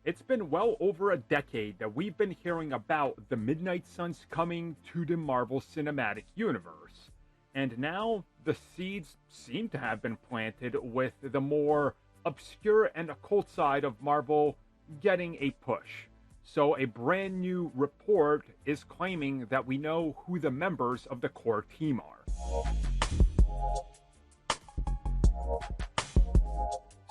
It's been well over a decade that we've been hearing about the Midnight Suns coming to the Marvel Cinematic Universe. And now the seeds seem to have been planted with the more obscure and occult side of Marvel getting a push. So a brand new report is claiming that we know who the members of the core team are.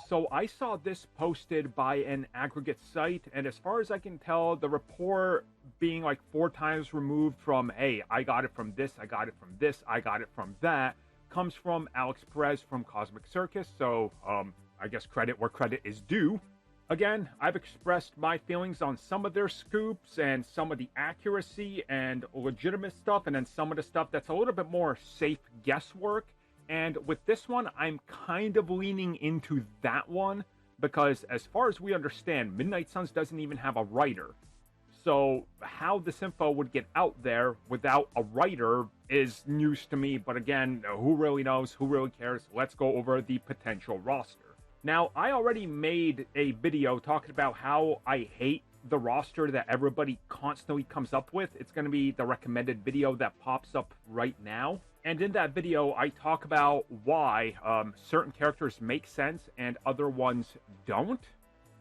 So I saw this posted by an aggregate site, and as far as I can tell, the report being like 4 times removed from, hey, I got it from this, I got it from this, I got it from that, comes from Alex Perez from Cosmic Circus, so I guess credit where credit is due. Again, I've expressed my feelings on some of their scoops and some of the accuracy and legitimate stuff, and then some of the stuff that's a little bit more safe guesswork. And with this one, I'm kind of leaning into that one because as far as we understand, Midnight Suns doesn't even have a writer. So how this info would get out there without a writer is news to me. But again, who really knows? Who really cares? Let's go over the potential roster. Now, I already made a video talking about how I hate the roster that everybody constantly comes up with. It's going to be the recommended video that pops up right now. And in that video, I talk about why certain characters make sense and other ones don't.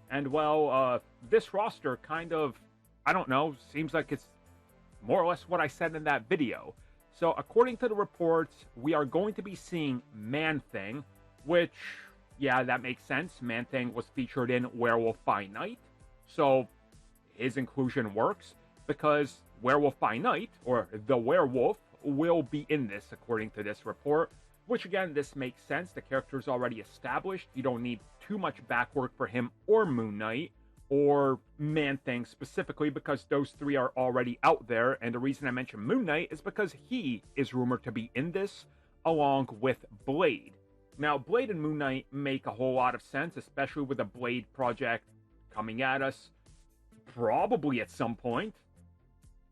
And well, this roster kind of, I don't know, seems like it's more or less what I said in that video. So according to the reports, we are going to be seeing Man-Thing, which, yeah, that makes sense. Man-Thing was featured in Werewolf by Night. So his inclusion works because Werewolf by Night, or the werewolf, will be in this according to this report, which again, this makes sense. The character is already established. You don't need too much backwork for him or Moon Knight or Man-Thing specifically because those 3 are already out there. And the reason I mention Moon Knight is because he is rumored to be in this along with Blade. Now, Blade and Moon Knight make a whole lot of sense, especially with the Blade project coming at us probably at some point.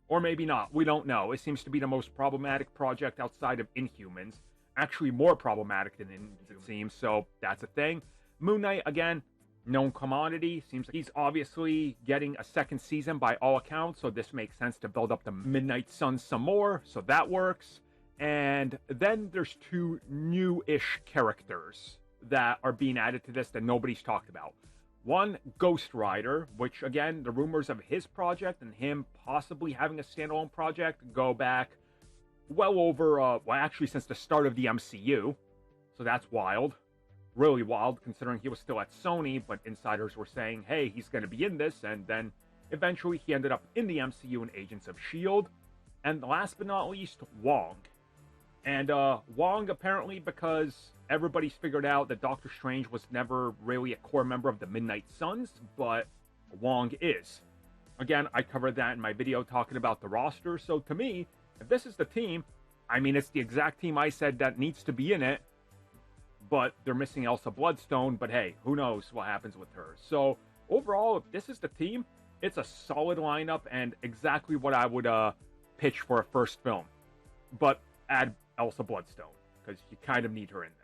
Or maybe not. We don't know. It seems to be the most problematic project outside of Inhumans. Actually, more problematic than Inhumans, it seems. So, that's a thing. Moon Knight, again, known commodity. Seems like he's obviously getting a second season by all accounts. So, this makes sense to build up the Midnight Suns some more. So, that works. And then there's 2 new-ish characters that are being added to this that nobody's talked about. One, Ghostrider, which, again, the rumors of his project and him possibly having a standalone project go back well over, well, actually since the start of the MCU. So that's wild. Really wild, considering he was still at Sony, but insiders were saying, hey, he's going to be in this, and then eventually he ended up in the MCU in Agents of S.H.I.E.L.D. And last but not least, Wong. And Wong, apparently, because everybody's figured out that Doctor Strange was never really a core member of the Midnight Suns, but Wong is. Again, I covered that in my video talking about the roster, so to me, if this is the team, I mean, it's the exact team I said that needs to be in it, but they're missing Elsa Bloodstone, but hey, who knows what happens with her. So, overall, if this is the team, it's a solid lineup and exactly what I would pitch for a first film. But add Elsa Bloodstone, because you kind of need her in there.